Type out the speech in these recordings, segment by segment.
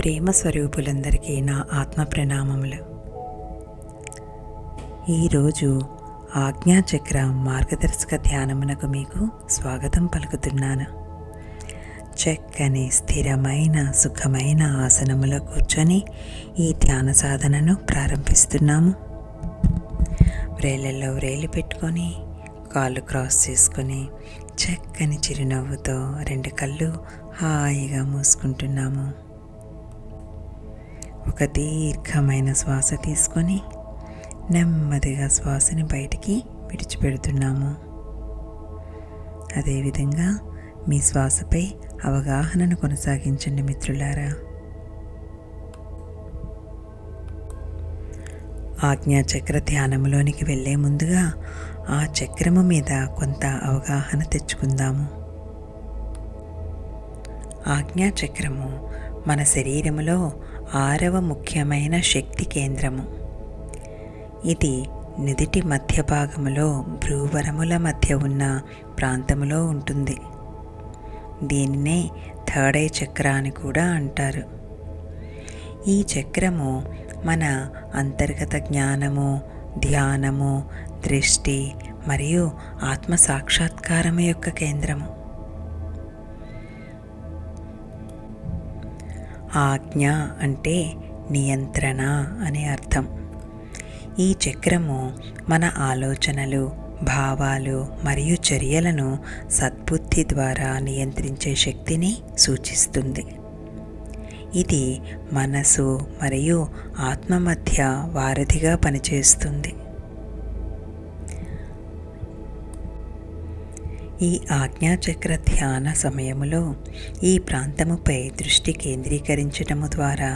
ప్రేమ స్వరూపులందరికీ నా ఆత్మ ప్రణామములు. ఈరోజు ఆజ్ఞాచక్ర మార్గదర్శక ధ్యానమునకు మీకు స్వాగతం పలుకుతున్నాను. చక్కని స్థిరమైన సుఖమైన ఆసనములో కూర్చొని ఈ ధ్యాన సాధనను ప్రారంభిస్తున్నాము. వ్రేళ్ళల్లో వ్రేలి పెట్టుకొని కాళ్ళు క్రాస్ చేసుకొని చక్కని చిరునవ్వుతో రెండు కళ్ళు హాయిగా మూసుకుంటున్నాము. ఒక దీర్ఘమైన శ్వాస తీసుకొని నెమ్మదిగా శ్వాసని బయటికి విడిచిపెడుతున్నాము. అదేవిధంగా మీ శ్వాసపై అవగాహనను కొనసాగించండి మిత్రులారా. ఆజ్ఞాచక్ర ధ్యానంలోనికి వెళ్ళే ముందుగా ఆ చక్రము మీద కొంత అవగాహన తెచ్చుకుందాము. ఆజ్ఞాచక్రము మన శరీరములో 6వ ముఖ్యమైన శక్తి కేంద్రము. ఇది నుదిటి మధ్య భాగములో భ్రూవరముల మధ్య ఉన్న ప్రాంతములో ఉంటుంది. దీనినే థర్డ్ ఐ చక్ర అని కూడా అంటారు. ఈ చక్రము మన అంతర్గత జ్ఞానము, ధ్యానము, దృష్టి మరియు ఆత్మ సాక్షాత్కారము యొక్క కేంద్రము. ఆజ్ఞ అంటే నియంత్రణ అనే అర్థం. ఈ చక్రము మన ఆలోచనలు, భావాలు మరియు చర్యలను సద్బుద్ధి ద్వారా నియంత్రించే శక్తిని సూచిస్తుంది. ఇది మనసు మరియు ఆత్మ మధ్య వారధిగా పనిచేస్తుంది. ఈ ఆజ్ఞాచక్ర ధ్యాన సమయములో ఈ ప్రాంతముపై దృష్టి కేంద్రీకరించటము ద్వారా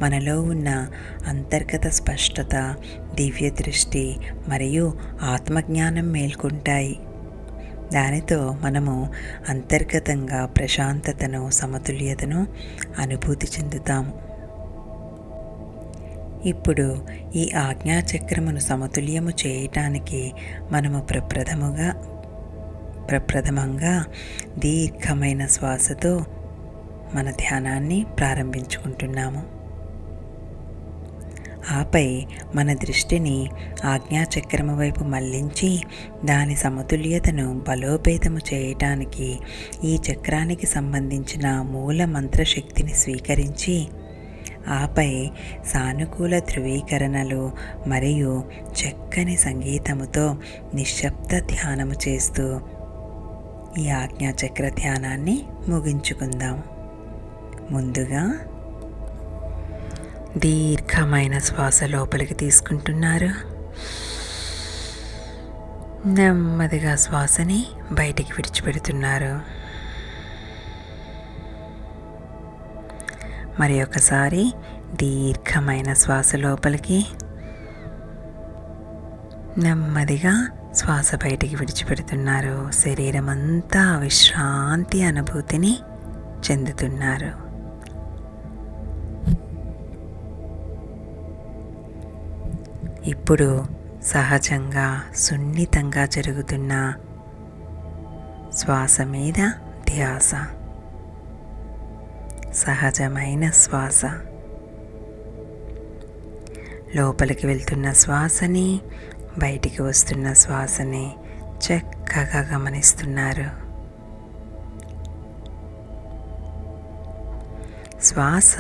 మనలో ఉన్న అంతర్గత స్పష్టత, దివ్య దృష్టి మరియు ఆత్మజ్ఞానం మేల్కొంటాయి. దానితో మనము అంతర్గతంగా ప్రశాంతతను, సమతుల్యతను అనుభూతి చెందుతాము. ఇప్పుడు ఈ ఆజ్ఞాచక్రమును సమతుల్యము చేయటానికి మనము ప్రప్రథమంగా దీర్ఘమైన శ్వాసతో మన ధ్యానాన్ని ప్రారంభించుకుంటున్నాము. ఆపై మన దృష్టిని ఆజ్ఞాచక్రము వైపు మళ్లించి దాని సమతుల్యతను బలోపేతము చేయటానికి ఈ చక్రానికి సంబంధించిన మూల మంత్రశక్తిని స్వీకరించి ఆపై సానుకూల ధృవీకరణలు మరియు చక్కని సంగీతముతో నిశ్శబ్ద ధ్యానము చేస్తూ ఈ ఆజ్ఞాచక్ర ధ్యానాన్ని ముగించుకుందాం. ముందుగా దీర్ఘమైన శ్వాస లోపలికి తీసుకుంటున్నారు. నెమ్మదిగా శ్వాసని బయటికి విడిచిపెడుతున్నారు. మరి ఒకసారి దీర్ఘమైన శ్వాస లోపలికి, నెమ్మదిగా శ్వాస బయటికి విడిచిపెడుతున్నారు. శరీరం అంతా విశ్రాంతి అనుభూతిని చెందుతున్నారు. ఇప్పుడు సహజంగా సున్నితంగా జరుగుతున్న శ్వాస మీద ధ్యాస. సహజమైన శ్వాస, లోపలికి వెళ్తున్న శ్వాసని, బయటికి వస్తున్న శ్వాసని చక్కగా గమనిస్తున్నారు. శ్వాస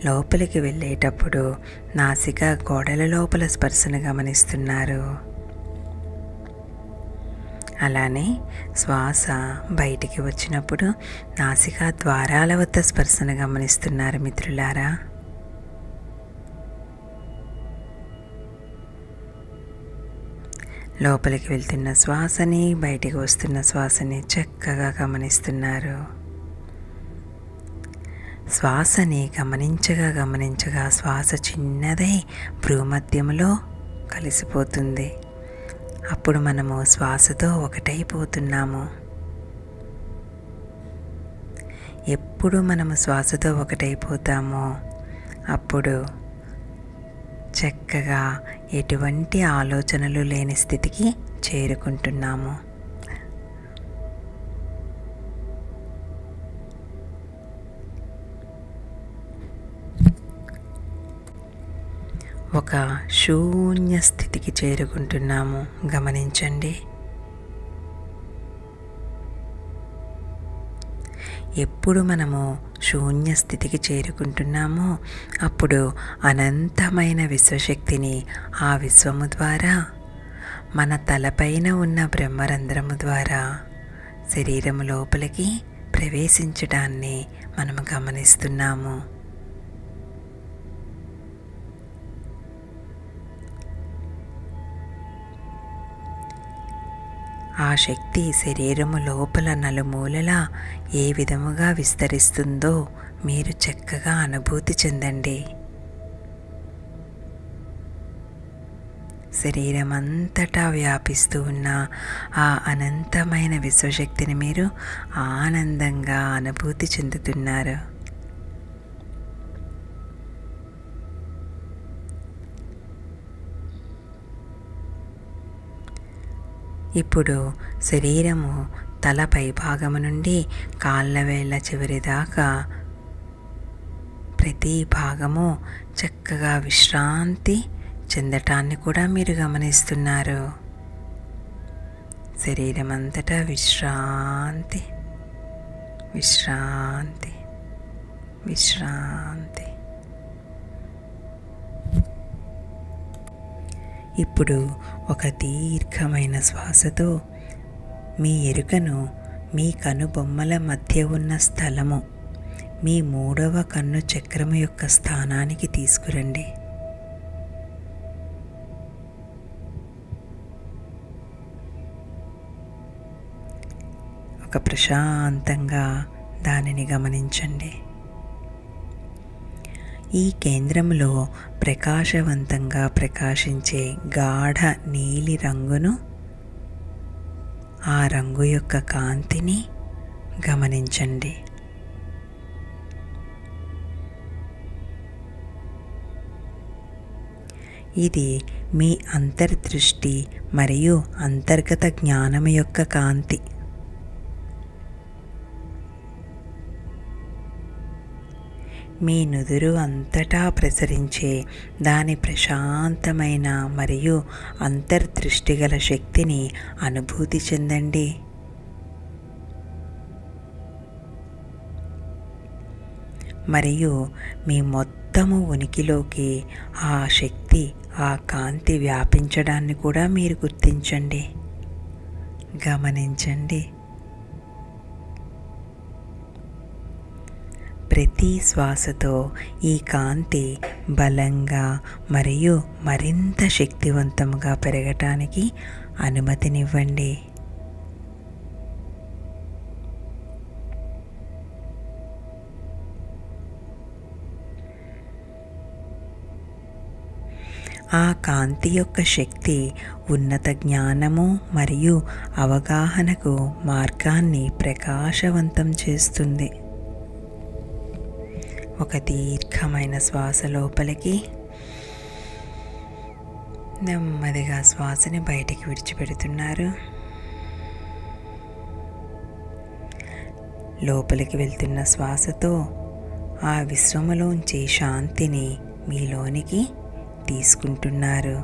లోపలికి వెళ్ళేటప్పుడు నాసికా గోడల లోపల స్పర్శను గమనిస్తున్నారు. అలానే శ్వాస బయటికి వచ్చినప్పుడు నాసికా ద్వారాల వద్ద స్పర్శను గమనిస్తున్నారు మిత్రులారా. లోపలికి వెళ్తున్న శ్వాసని, బయటికి వస్తున్న శ్వాసని చక్కగా గమనిస్తున్నారు. శ్వాసని గమనించగా శ్వాస చిన్నదై భ్రూమధ్యములో కలిసిపోతుంది. అప్పుడు మనము శ్వాసతో ఒకటైపోతున్నాము. ఎప్పుడు మనము శ్వాసతో ఒకటైపోతామో అప్పుడు చక్కగా ఎటువంటి ఆలోచనలు లేని స్థితికి చేరుకుంటున్నాము. ఒక శూన్య స్థితికి చేరుకుంటున్నాము. గమనించండి. ఎప్పుడు మనము శూన్య స్థితికి చేరుకుంటున్నామో అప్పుడు అనంతమైన విశ్వశక్తిని ఆ విశ్వము ద్వారా మన తలపైన ఉన్న బ్రహ్మరంధ్రము ద్వారా శరీరము లోపలికి ప్రవేశించడాన్ని మనము గమనిస్తున్నాము. ఆ శక్తి శరీరము లోపల నలుమూలలా ఏ విధముగా విస్తరిస్తుందో మీరు చక్కగా అనుభూతి చెందండి. శరీరం అంతటా వ్యాపిస్తూ ఉన్న ఆ అనంతమైన విశ్వశక్తిని మీరు ఆనందంగా అనుభూతి చెందుతున్నారు. ఇప్పుడు శరీరము తల పైభాగము నుండి కాళ్ళ వేళ్ళ చివరి దాకా ప్రతి భాగము చక్కగా విశ్రాంతి చెందటాన్ని కూడా మీరు గమనిస్తున్నారు. శరీరం అంతటా విశ్రాంతి, విశ్రాంతి, విశ్రాంతి. ఇప్పుడు ఒక దీర్ఘమైన శ్వాసతో మీ ఎరుకను మీ కనుబొమ్మల మధ్య ఉన్న స్థలము, మీ 3వ కన్ను చక్రము యొక్క స్థానానికి తీసుకురండి. ఒక ప్రశాంతంగా దానిని గమనించండి. ఈ కేంద్రంలో ప్రకాశవంతంగా ప్రకాశించే గాఢ నీలి రంగును, ఆ రంగు యొక్క కాంతిని గమనించండి. ఇది మీ అంతర్దృష్టి మరియు అంతర్గత జ్ఞానం యొక్క కాంతి. మీ నుదురు అంతటా ప్రసరించే దాని ప్రశాంతమైన మరియు అంతర్దృష్టి గల శక్తిని అనుభూతి చెందండి. మరియు మీ మొత్తము ఉనికిలోకి ఆ శక్తి, ఆ కాంతి వ్యాపించడాన్ని కూడా మీరు గుర్తించండి, గమనించండి. ప్రతి శ్వాసతో ఈ కాంతి బలంగా మరియు మరింత శక్తివంతంగా పెరగటానికి అనుమతినివ్వండి. ఆ కాంతి యొక్క శక్తి ఉన్నత జ్ఞానము మరియు అవగాహనకు మార్గాన్ని ప్రకాశవంతం చేస్తుంది. ఒక దీర్ఘమైన శ్వాస లోపలికి, నెమ్మదిగా శ్వాసని బయటికి విడిచిపెడుతున్నారు. లోపలికి వెళ్తున్న శ్వాసతో ఆ విశ్వములోంచి శాంతిని మీలోనికి తీసుకుంటున్నారు.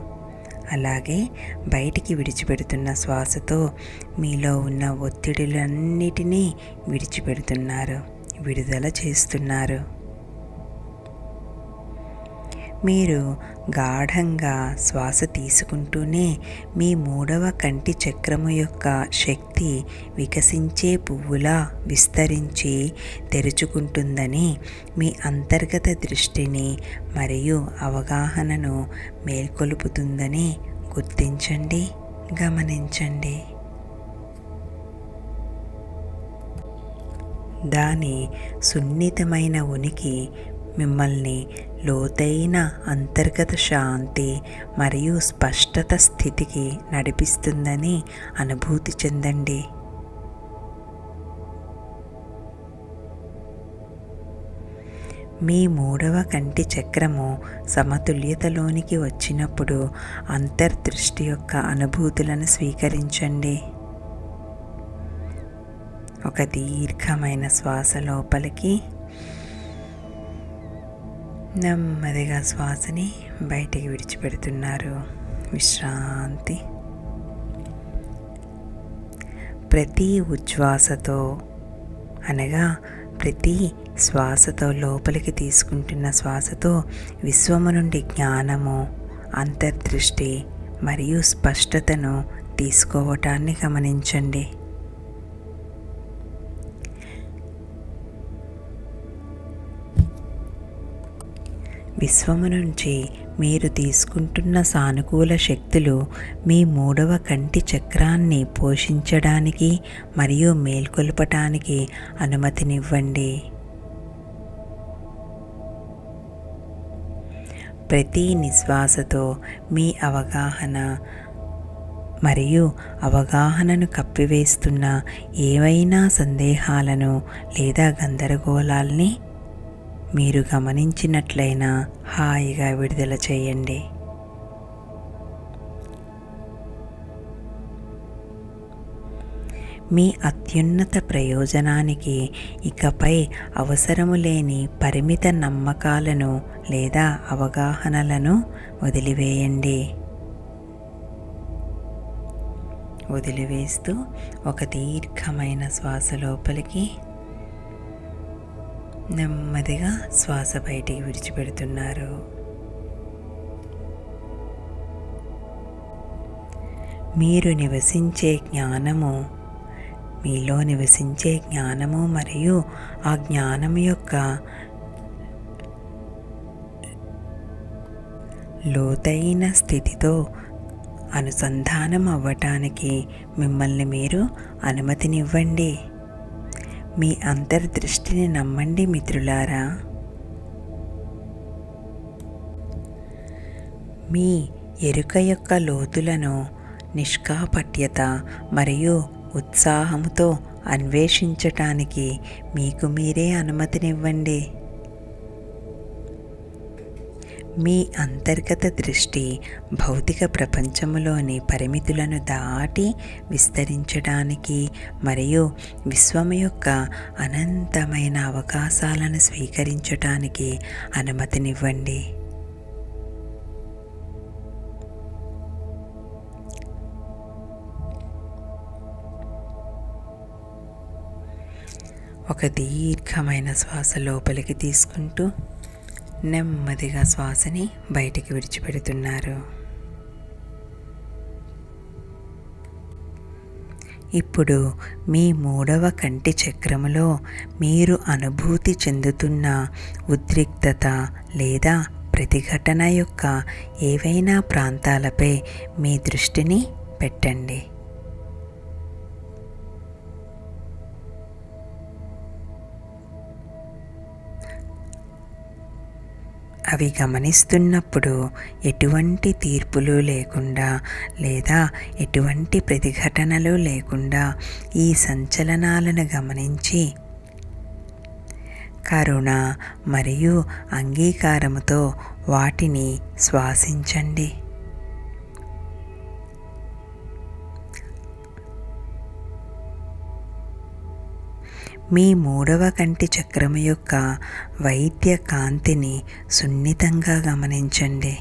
అలాగే బయటికి విడిచిపెడుతున్న శ్వాసతో మీలో ఉన్న ఒత్తిడులన్నిటినీ విడిచిపెడుతున్నారు, విడుదల చేస్తున్నారు. మీరు గాఢంగా శ్వాస తీసుకుంటూనే మీ 3వ కంటి చక్రము యొక్క శక్తి వికసించే పువ్వులా విస్తరించి తెరుచుకుంటుందని, మీ అంతర్గత దృష్టిని మరియు అవగాహనను మేల్కొలుపుతుందని గుర్తించండి, గమనించండి. దాని సున్నితమైన ఉనికి మిమ్మల్ని లోతైన అంతర్గత శాంతి మరియు స్పష్టత స్థితికి నడిపిస్తుందని అనుభూతి చెందండి. మీ 3వ కంటి చక్రము సమతుల్యతలోనికి వచ్చినప్పుడు అంతర్దృష్టి యొక్క అనుభూతులను స్వీకరించండి. ఒక దీర్ఘమైన శ్వాస లోపలికి, నెమ్మదిగా శ్వాసని బయటికి విడిచిపెడుతున్నారు. విశ్రాంతి. ప్రతి ఉచ్ఛ్వాసతో అనగా ప్రతి శ్వాసతో, లోపలికి తీసుకుంటున్న శ్వాసతో విశ్వము నుండి జ్ఞానము, అంతర్దృష్టి మరియు స్పష్టతను తీసుకోవటాన్ని గమనించండి. విశ్వము నుంచి మీరు తీసుకుంటున్న సానుకూల శక్తులు మీ 3వ కంటి చక్రాన్ని పోషించడానికి మరియు మేల్కొల్పటానికి అనుమతినివ్వండి. ప్రతి నిశ్వాసతో మీ అవగాహన మరియు అవగాహనను కప్పివేస్తున్న ఏవైనా సందేహాలను లేదా గందరగోళాల్ని మీరు గమనించినట్లయినా హాయిగా విడుదల చేయండి. మీ అత్యున్నత ప్రయోజనానికి ఇకపై అవసరము లేని పరిమిత నమ్మకాలను లేదా అవగాహనలను వదిలివేయండి. వదిలివేస్తూ ఒక దీర్ఘమైన శ్వాస లోపలికి, నెమ్మదిగా శ్వాస బయటికి విడిచిపెడుతున్నారు. మీరు నివసించే జ్ఞానము, మీలో నివసించే జ్ఞానము మరియు ఆ జ్ఞానం యొక్క లోతైన స్థితితో అనుసంధానం అవ్వటానికి మిమ్మల్ని మీరు అనుమతినివ్వండి. మీ అంతర్దృష్టిని నమ్మండి మిత్రులారా. మీ ఎరుక యొక్క లోతులను నిష్కాపట్యత మరియు ఉత్సాహంతో అన్వేషించటానికి మీకు మీరే అనుమతినివ్వండి. మీ అంతర్గత దృష్టి భౌతిక ప్రపంచములోని పరిమితులను దాటి విస్తరించడానికి మరియు విశ్వం యొక్క అనంతమైన అవకాశాలను స్వీకరించటానికి అనుమతినివ్వండి. ఒక దీర్ఘమైన శ్వాస లోపలికి తీసుకుంటూ నెమ్మదిగా శ్వాసని బయటికి విడిచిపెడుతున్నారు. ఇప్పుడు మీ 3వ కంటి చక్రములో మీరు అనుభూతి చెందుతున్న ఉద్రిక్తత లేదా ప్రతిఘటన యొక్క ఏవైనా ప్రాంతాలపై మీ దృష్టిని పెట్టండి. అవి గమనిస్తున్నప్పుడు ఎటువంటి తీర్పులు లేకుండా లేదా ఎటువంటి ప్రతిఘటనలు లేకుండా ఈ సంచలనాలను గమనించి కరుణ మరియు అంగీకారముతో వాటిని శ్వాసించండి. మీ 3వ కంటి చక్రము యొక్క వైద్య కాంతిని సున్నితంగా గమనించండి.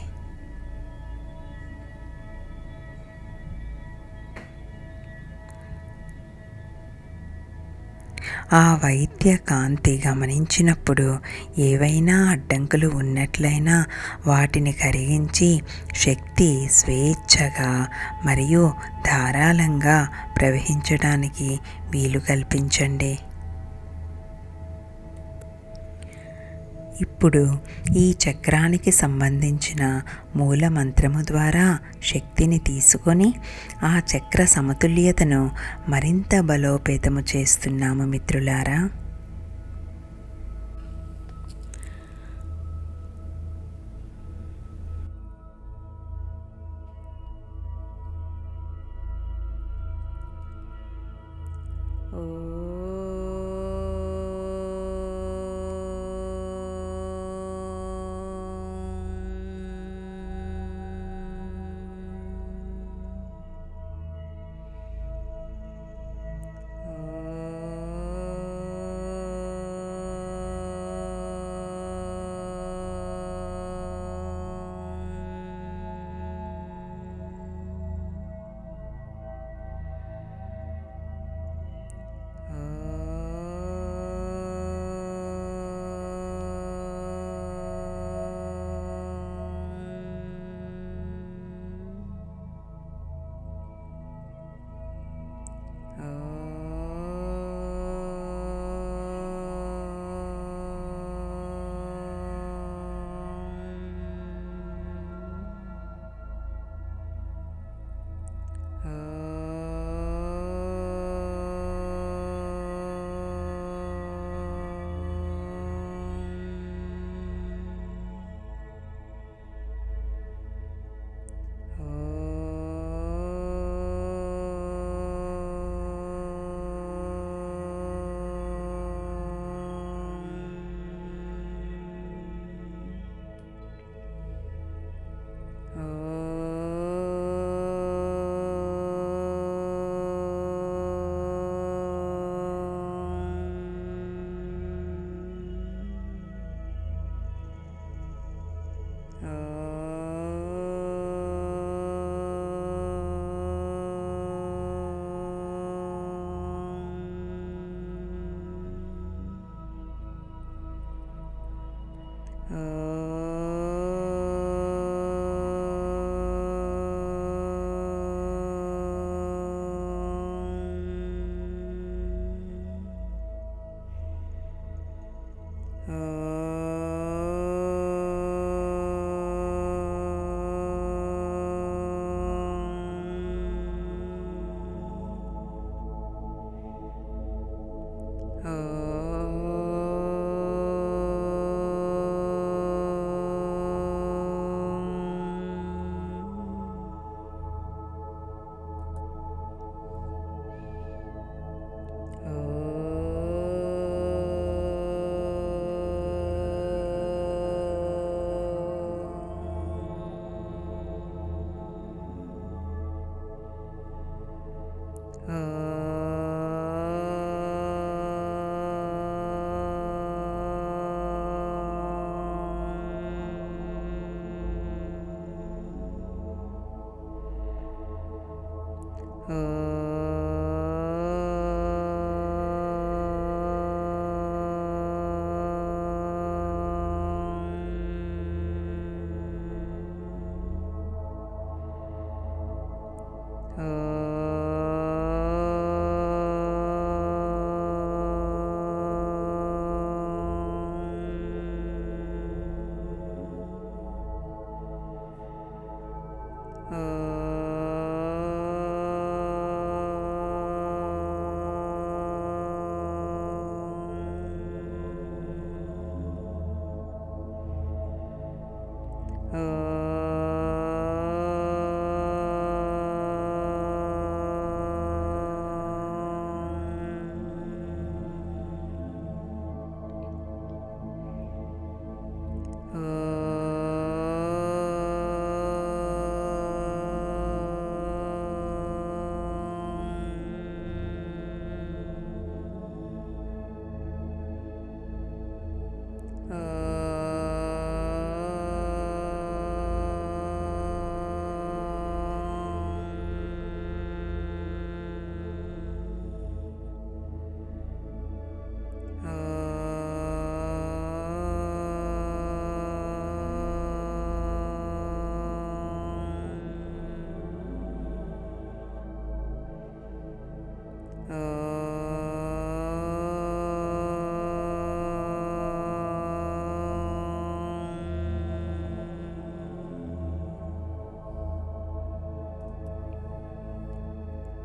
ఆ వైద్య కాంతి గమనించినప్పుడు ఏవైనా అడ్డంకులు ఉన్నట్లయినా వాటిని కరిగించి శక్తి స్వేచ్ఛగా మరియు ధారాళంగా ప్రవహించడానికి వీలు కల్పించండి. ఇప్పుడు ఈ చక్రానికి సంబంధించిన మూల మంత్రము ద్వారా శక్తిని తీసుకొని ఆ చక్ర సమతుల్యతను మరింత బలోపేతము చేస్తున్నాము మిత్రులారా.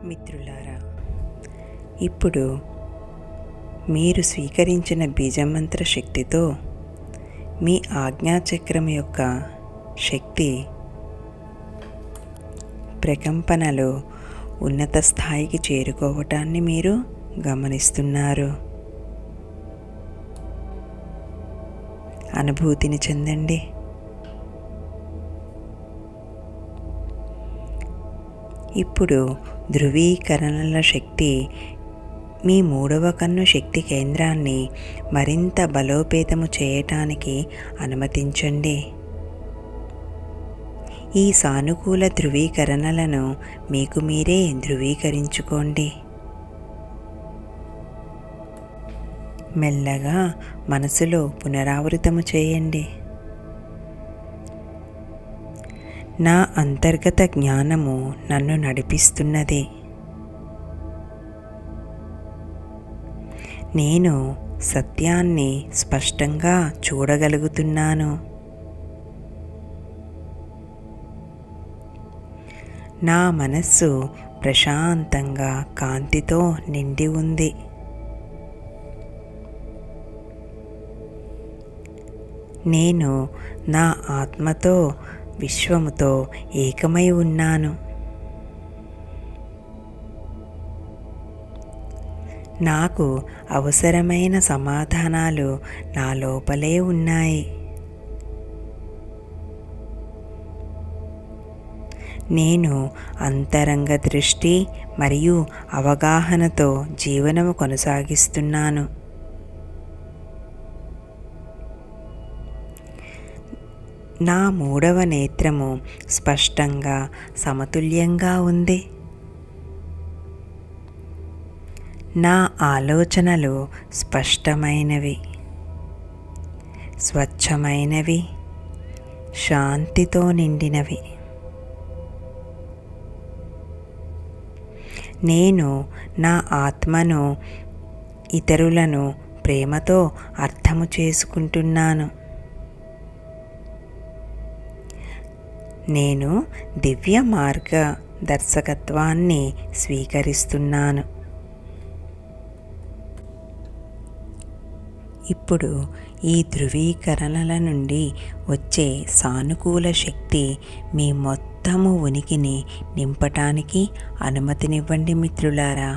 మిత్రులారా, ఇప్పుడు మీరు స్వీకరించిన బీజమంత్ర శక్తితో మీ ఆజ్ఞాచక్రం యొక్క శక్తి ప్రకంపనలు ఉన్నత స్థాయికి చేరుకోవటాన్ని మీరు గమనిస్తున్నారు. అనుభూతిని చెందండి. ఇప్పుడు ధృవీకరణల శక్తి మీ మూడవ కన్ను శక్తి కేంద్రాన్ని మరింత బలోపేతము చేయటానికి అనుమతించండి. ఈ సానుకూల ధృవీకరణలను మీకు మీరే ధృవీకరించుకోండి. మెల్లగా మనసులో పునరావృతము చేయండి. నా అంతర్గత జ్ఞానము నన్ను నడిపిస్తున్నది. నేను సత్యాన్ని స్పష్టంగా చూడగలుగుతున్నాను. నా మనస్సు ప్రశాంతంగా కాంతితో నిండి ఉంది. నేను నా ఆత్మతో విశ్వముతో ఏకమై ఉన్నాను. నాకు అవసరమైన సమాధానాలు నా లోపలే ఉన్నాయి. నేను అంతరంగ దృష్టి మరియు అవగాహనతో జీవనము కొనసాగిస్తున్నాను. నా మూడవ నేత్రము స్పష్టంగా సమతుల్యంగా ఉంది. నా ఆలోచనలు స్పష్టమైనవి. స్వచ్ఛమైనవి, శాంతితో నిండినవి. నేను నా ఆత్మను, ఇతరులను ప్రేమతో అర్థము చేసుకుంటున్నాను. నేను దివ్య మార్గదర్శకత్వాన్ని స్వీకరిస్తున్నాను. ఇప్పుడు ఈ ధృవీకరణల నుండి వచ్చే సానుకూల శక్తి మీ మొత్తము ఉనికిని నింపటానికి అనుమతినివ్వండి మిత్రులారా.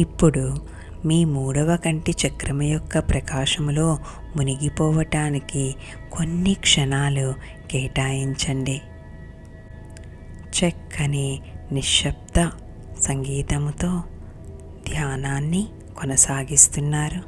ఇప్పుడు మీ 3వ కంటి చక్రము యొక్క ప్రకాశములో మునిగిపోవటానికి కొన్ని క్షణాలు కేటాయించండి. చక్కని నిశ్శబ్ద సంగీతముతో ధ్యానాన్ని కొనసాగిస్తున్నారు.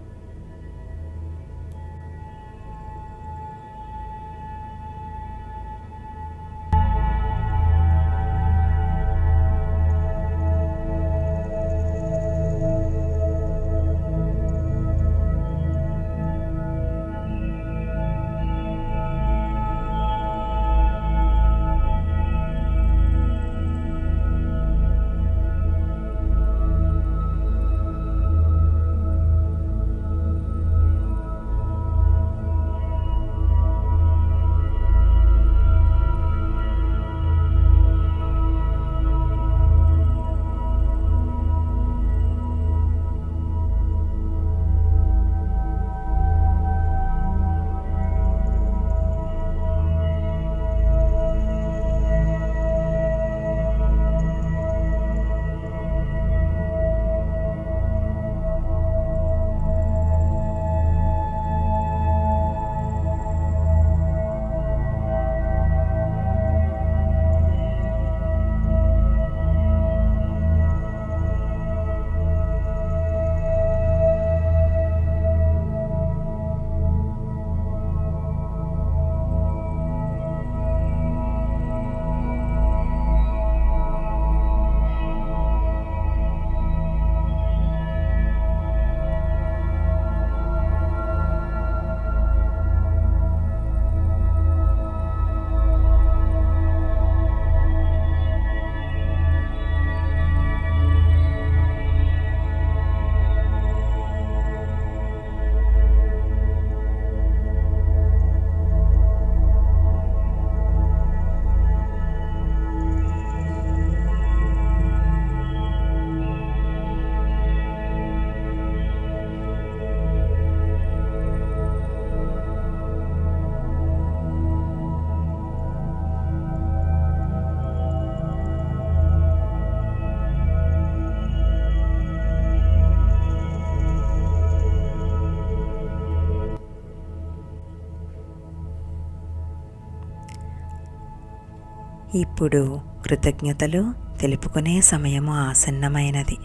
ఇప్పుడు కృతజ్ఞతలు తెలుపుకునే సమయము ఆసన్నమైనది.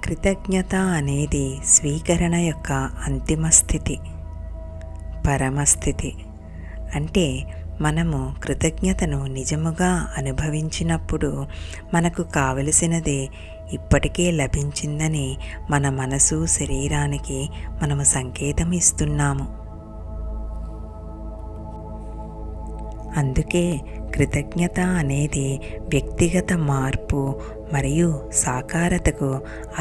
కృతజ్ఞత అనేది స్వీకరణ యొక్క అంతిమ స్థితి, పరమస్థితి. అంటే మనము కృతజ్ఞతను నిజముగా అనుభవించినప్పుడు మనకు కావలసినది ఇప్పటికే లభించిందని మన మనసు, శరీరానికి మనము సంకేతం ఇస్తున్నాము. అందుకే కృతజ్ఞత అనేది వ్యక్తిగత మార్పు మరియు సాకారతకు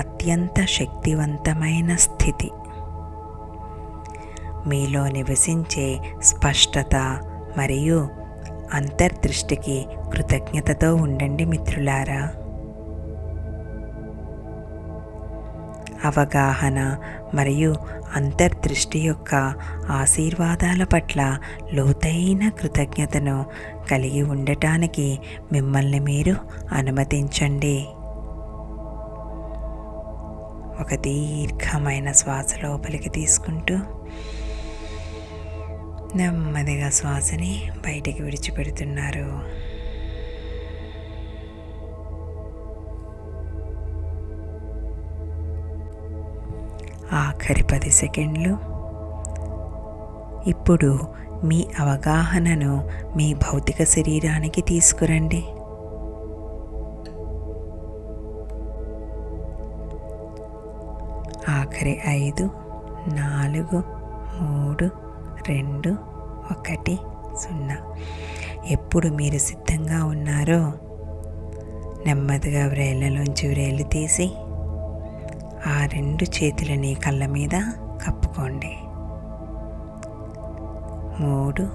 అత్యంత శక్తివంతమైన స్థితి. మీలో నివసించే స్పష్టత మరియు అంతర్దృష్టికి కృతజ్ఞతతో ఉండండి మిత్రులారా. అవగాహన మరియు అంతర్దృష్టి యొక్క ఆశీర్వాదాల పట్ల లోతైన కృతజ్ఞతను కలిగి ఉండటానికి మిమ్మల్ని మీరు అనుమతించండి. ఒక దీర్ఘమైన శ్వాస లోపలికి తీసుకుంటూ నెమ్మదిగా శ్వాసని బయటికి విడిచిపెడుతున్నారు. ఆఖరి 10 సెకండ్లు. ఇప్పుడు మీ అవగాహనను మీ భౌతిక శరీరానికి తీసుకురండి. ఆఖరి 5, 4, 3, 2, 1, 0. ఎప్పుడు మీరు సిద్ధంగా ఉన్నారో నెమ్మదిగా వ్రేళ్ళలోంచి వ్రేళ్ళు తీసి ఆ 2 చేతులని కళ్ళ మీద కప్పుకోండి. 3,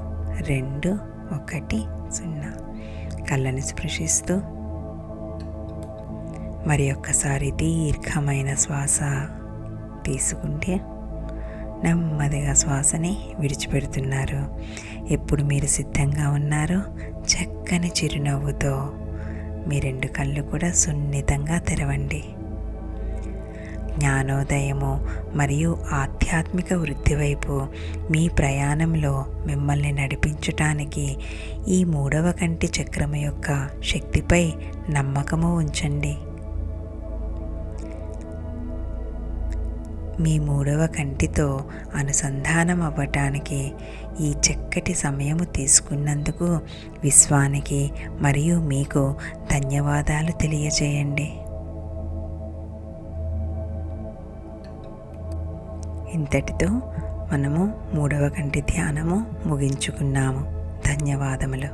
2, 1, 0. కళ్ళని స్పృశిస్తూ మరి ఒక్కసారి దీర్ఘమైన శ్వాస తీసుకుంటే నెమ్మదిగా శ్వాసని విడిచిపెడుతున్నారు. ఎప్పుడు మీరు సిద్ధంగా ఉన్నారో చక్కని చిరునవ్వుతో మీ 2 కళ్ళు కూడా సున్నితంగా తెరవండి. జ్ఞానోదయము మరియు ఆధ్యాత్మిక వృద్ధి వైపు మీ ప్రయాణంలో మిమ్మల్ని నడిపించటానికి ఈ 3వ కంటి చక్రము యొక్క శక్తిపై నమ్మకము ఉంచండి. మీ 3వ కంటితో అనుసంధానం అవ్వటానికి ఈ చక్కటి సమయము తీసుకున్నందుకు విశ్వానికి మరియు మీకు ధన్యవాదాలు తెలియజేయండి. ఇంతటితో మనము 3వ కంటి ధ్యానము ముగించుకున్నాము. ధన్యవాదములు.